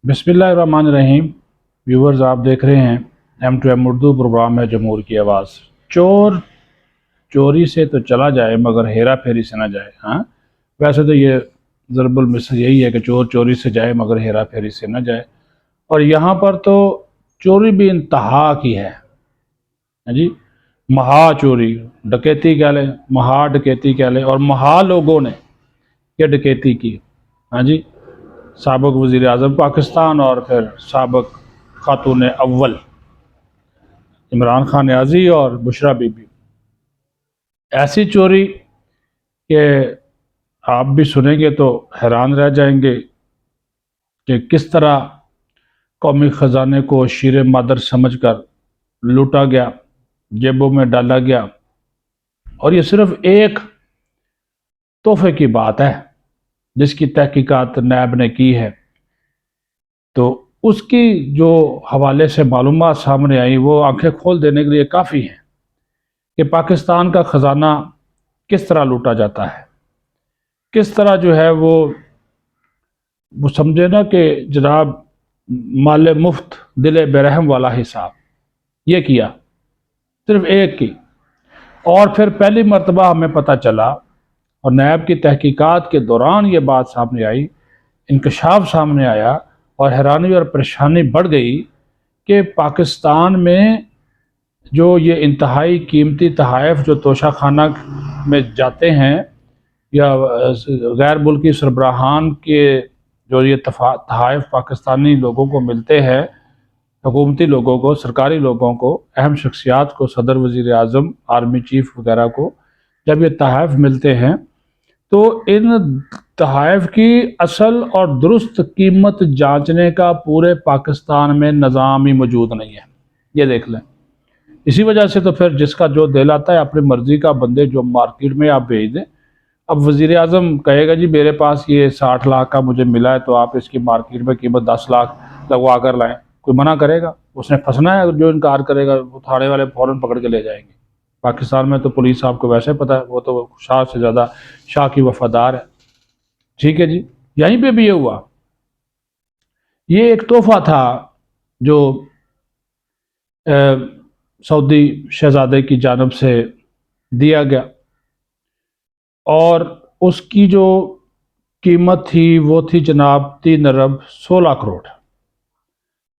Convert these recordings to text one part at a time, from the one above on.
बिस्मिल्लाहिर्रहमानिर्रहीम। व्यूवर्स, आप देख रहे हैं M2M उर्दू प्रोग्राम है जमहूर की आवाज़। चोर चोरी से तो चला जाए मगर हेरा फेरी से ना जाए। हाँ, वैसे तो ये ज़रबुल मिसल यही है कि चोर चोरी से जाए मगर हेरा फेरी से ना जाए। और यहाँ पर तो चोरी भी इंतहा की है। हाँ जी, महा चोरी, डकैती कह लें, महा डकैती कह लें, और महा लोगों ने ये डकैती की। हाँ जी, साबिक़ वज़ीर आज़म पाकिस्तान और फिर साबिक़ खातून अव्वल इमरान खान न्याजी और बुशरा बीबी। ऐसी चोरी कि आप भी सुनेंगे तो हैरान रह जाएंगे कि किस तरह कौमी ख़जाने को शीरे मादर समझकर लूटा गया, जेबों में डाला गया। और ये सिर्फ एक तोहफे की बात है जिसकी तहकीकात नैब ने की है। तो उसकी जो हवाले से मालूमात सामने आई वो आंखें खोल देने के लिए काफ़ी हैं कि पाकिस्तान का ख़जाना किस तरह लूटा जाता है, किस तरह जो है वो समझे ना कि जनाब माल मुफ्त दिल बेरहम वाला हिसाब ये किया, सिर्फ एक की। और फिर पहली मरतबा हमें पता चला और नैब की तहकीकात के दौरान ये बात सामने आई, इंकशाफ सामने आया और हैरानी और परेशानी बढ़ गई कि पाकिस्तान में जो ये इंतहाई कीमती तहाइफ जो तोशा खाना में जाते हैं या गैर मुल्की सरबराहान के जो ये तहाइफ पाकिस्तानी लोगों को मिलते हैं, हुकूमती लोगों को, सरकारी लोगों को, अहम शख्सियात को, सदर, वज़ीर आज़म, आर्मी चीफ वगैरह को जब ये तहाइफ मिलते हैं तो इन तहाइफ की असल और दुरुस्त कीमत जांचने का पूरे पाकिस्तान में निज़ाम ही मौजूद नहीं है। ये देख लें। इसी वजह से तो फिर जिसका जो दिल आता है अपनी मर्ज़ी का बंदे जो मार्केट में आप भेज दें। अब वज़ीर आज़म कहेगा जी मेरे पास ये 60 लाख का मुझे मिला है तो आप इसकी मार्केट में कीमत 10 लाख लगवा कर लाएँ, कोई मना करेगा? उसने फंसना है। जो इनकार करेगा वो थाने वाले फ़ौरन पकड़ के ले जाएंगे। पाकिस्तान में तो पुलिस आपको वैसे पता है, वो तो शाह से ज़्यादा शाह की वफादार है। ठीक है जी, यहीं पे भी ये हुआ। ये एक तोहफा था जो सऊदी शहजादे की जानब से दिया गया और उसकी जो कीमत थी वो थी जनाब 3 अरब 16 करोड़।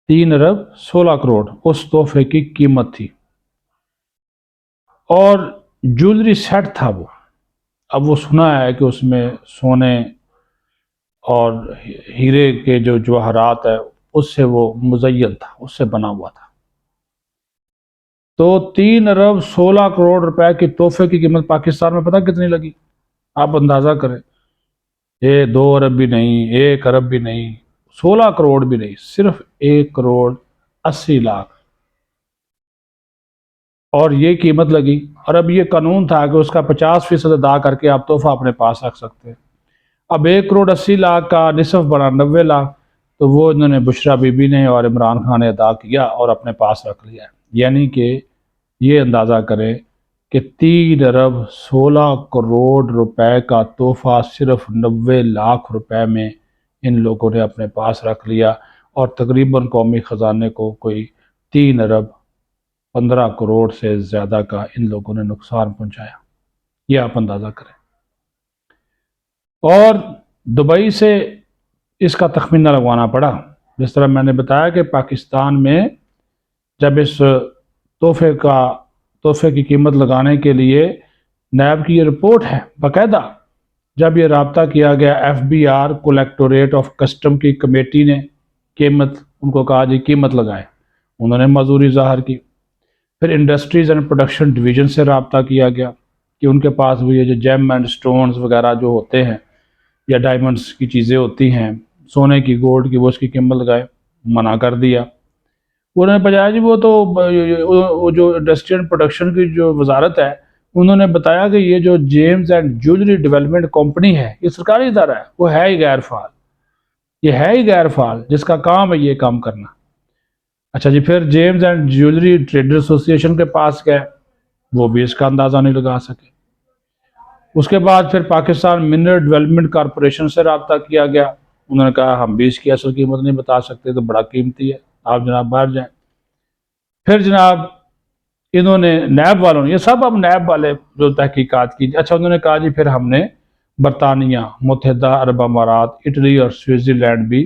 3 अरब 16 करोड़ उस तोहफे की कीमत थी और ज्वेलरी सेट था वो। अब वो सुना है कि उसमें सोने और हीरे के जो जवाहरात है उससे वो मुज़य्यन था, उससे बना हुआ था। तो 3 अरब 16 करोड़ रुपए के तोहफे की कीमत पाकिस्तान में पता कितनी लगी? आप अंदाज़ा करें। ये 2 अरब भी नहीं, 1 अरब भी नहीं, 16 करोड़ भी नहीं, सिर्फ 1 करोड़ 80 लाख। और ये कीमत लगी। और अब ये कानून था कि उसका 50% अदा करके आप तोहफा अपने पास रख सकते हैं। अब 1 करोड़ 80 लाख का निसफ बना 90 लाख, तो वो इन्होंने बुशरा बीबी ने और इमरान खान ने अदा किया और अपने पास रख लिया। यानी कि ये अंदाज़ा करें कि 3 अरब 16 करोड़ रुपए का तोहफा सिर्फ 90 लाख रुपए में इन लोगों ने अपने पास रख लिया और तकरीबन कौमी ख़जाने को कोई 3 अरब 15 करोड़ से ज़्यादा का इन लोगों ने नुकसान पहुंचाया। ये आप अंदाज़ा करें। और दुबई से इसका तखमीना लगवाना पड़ा। जिस तरह मैंने बताया कि पाकिस्तान में जब इस तोहफे की कीमत लगाने के लिए नैब की ये रिपोर्ट है बाकायदा, जब ये रब्ता किया गया FBI कलेक्टोरेट ऑफ कस्टम की कमेटी ने कीमत उनको कहा जी कीमत लगाएं, उन्होंने मजूरी ज़ाहिर की। फिर इंडस्ट्रीज़ एंड प्रोडक्शन डिवीज़न से रब्ता किया गया कि उनके पास भी ये जो जेम एंड स्टोन्स वगैरह जो होते हैं या डायमंड्स की चीज़ें होती हैं, सोने की, गोल्ड की, वो उसकी कीमत लगाए। मना कर दिया। उन्होंने बताया जी वो जो इंडस्ट्री एंड प्रोडक्शन की जो वजारत है उन्होंने बताया कि ये जो James and jewellery development company है ये सरकारी इदारा है, वो है ही गैर फाल। ये है ही गैर फाल जिसका काम है ये काम करना। अच्छा जी, फिर James and jewellery trader association के पास गए, वो भी इसका अंदाज़ा नहीं लगा सके। उसके बाद फिर पाकिस्तान मिनरल डेवलपमेंट कॉरपोरेशन से रब्ता किया गया, انہوں نے کہا ہم بھی اس کی اصل قیمت نہیں بتا سکتے، تو بڑا قیمتی ہے، آپ جناب باہر جائیں۔ پھر جناب انہوں نے نیب والوں نے، یہ سب اب نیب والے جو تحقیقات کی، اچھا انہوں نے کہا جی پھر ہم نے برطانیہ، متحدہ عرب امارات، اٹلی اور سوئٹزرلینڈ بھی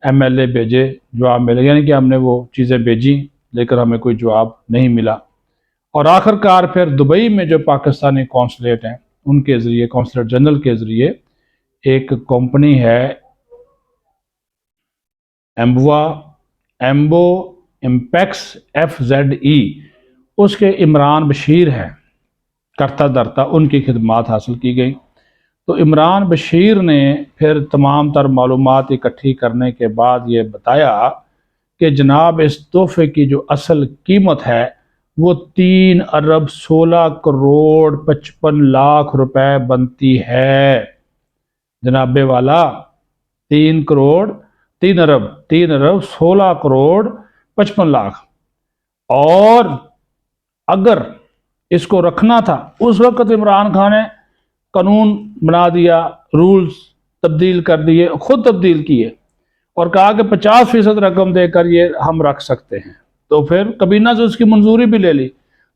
ایم ایل اے بھیجے، جواب ملے، یعنی کہ ہم نے وہ چیزیں بھیجی لیکن ہمیں کوئی جواب نہیں ملا۔ اور آخر کار پھر دبئی میں جو پاکستانی کونسلیٹ ہیں ان کے ذریعے، کونسلیٹ جنرل کے ذریعے ایک کمپنی ہے ایمبو امپیکس FZE، اس کے عمران بشیر ہیں کرتا درتا، ان کی خدمات حاصل کی گئی۔ تو عمران بشیر نے پھر تمام تر معلومات اکٹھی کرنے کے بعد یہ بتایا کہ جناب اس تحفے کی جو اصل قیمت ہے وہ 3 ارب 16 کروڑ 55 لاکھ روپے بنتی ہے جناب والا، 3 ارب 16 کروڑ 55 لاکھ۔ اور اگر اس کو رکھنا تھا، اس وقت عمران خان نے قانون بنا دیا، رولز تبدیل کر دیے، خود تبدیل کیے اور کہا کہ 50% رقم دے کر یہ ہم رکھ سکتے ہیں، تو پھر کابینہ سے اس کی منظوری بھی لے لی۔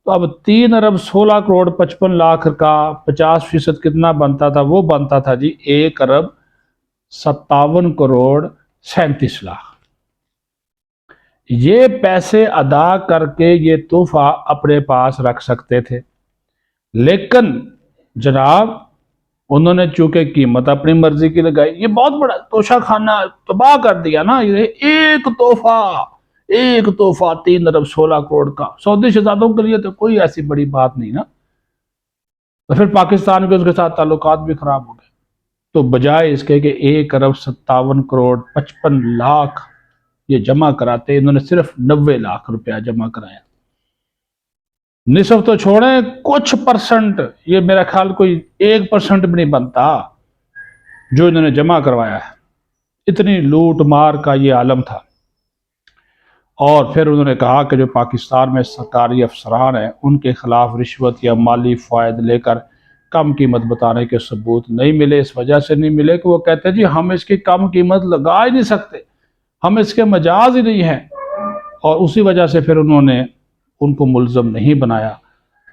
تو اب 3 ارب 16 کروڑ 55 لاکھ کا 50% کتنا بنتا تھا؟ وہ بنتا تھا جی 1 ارب 57 کروڑ 37 لاکھ۔ یہ پیسے ادا کر کے یہ تحفہ اپنے پاس رکھ سکتے تھے، لیکن جناب انہوں نے چونکہ قیمت اپنی مرضی کی لگائی، یہ بہت بڑا توشہ خانہ تباہ کر دیا نا۔ یہ ایک تحفہ 3 ارب 16 کروڑ کا، سعودی شہزادوں کے لیے تو کوئی ایسی بڑی بات نہیں نا۔ تو پھر پاکستان کے اس کے ساتھ تعلقات بھی خراب ہو گئے۔ تو بجائے اس کے کہ 1 ارب 57 کروڑ 55 لاکھ یہ جمع کراتے، انہوں نے صرف 90 لاکھ روپیہ جمع کرایا۔ نصف تو چھوڑیں، کچھ پرسنٹ، یہ میرا خیال کوئی 1% بھی نہیں بنتا جو انہوں نے جمع کروایا ہے۔ اتنی لوٹ مار کا یہ عالم تھا۔ اور پھر انہوں نے کہا کہ جو پاکستان میں سرکاری افسران ہیں ان کے خلاف رشوت یا مالی فوائد لے کر کم قیمت بتانے کے ثبوت نہیں ملے۔ اس وجہ سے نہیں ملے کہ وہ کہتے ہیں جی ہم اس کی کم قیمت لگا ہی نہیں سکتے، ہم اس کے مجاز ہی نہیں ہیں، اور اسی وجہ سے پھر انہوں نے ان کو ملزم نہیں بنایا۔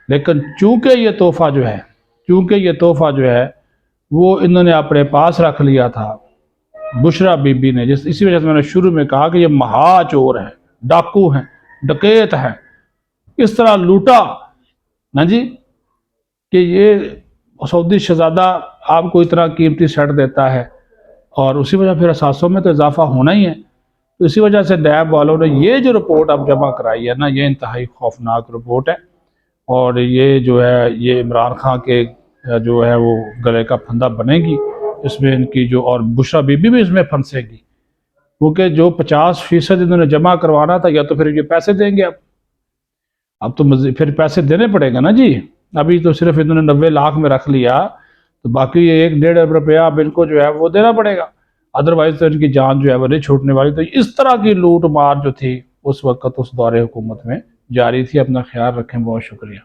لیکن چونکہ یہ تحفہ جو ہے وہ انہوں نے اپنے پاس رکھ لیا تھا بشرا بی بی نے، اسی وجہ سے میں نے شروع میں کہا کہ یہ مہا چور ہیں، ڈاکو ہیں، ڈکیت ہیں، اس طرح لوٹا نا جی کہ یہ سعودی شہزادہ آپ کو اتنا قیمتی سیٹ دیتا ہے، اور اسی وجہ پھر اثاثوں میں تو اضافہ ہونا ہی ہے۔ تو اسی وجہ سے نیب والوں نے یہ جو رپورٹ اب جمع کرائی ہے نا، یہ انتہائی خوفناک رپورٹ ہے، اور یہ جو ہے یہ عمران خان کے جو ہے وہ گلے کا پھندا بنے گی اس میں ان کی جو، اور بشرا بی بی بھی اس میں پھنسے گی، کیونکہ جو 50% انہوں نے جمع کروانا تھا، یا تو پھر یہ پیسے دیں گے، اب تو پھر پیسے دینے پڑے گا نا جی۔ ابھی تو صرف انہوں نے 90 لاکھ میں رکھ لیا، تو باقی 1-1.5 ارب روپیہ اب ان کو جو ہے وہ دینا پڑے گا، ادروائز تو ان کی جان جو ہے وہ نہیں چھوٹنے والی۔ تو اس طرح کی لوٹ مار جو تھی اس وقت اس دور حکومت میں جاری تھی۔ اپنا خیال رکھیں، بہت شکریہ۔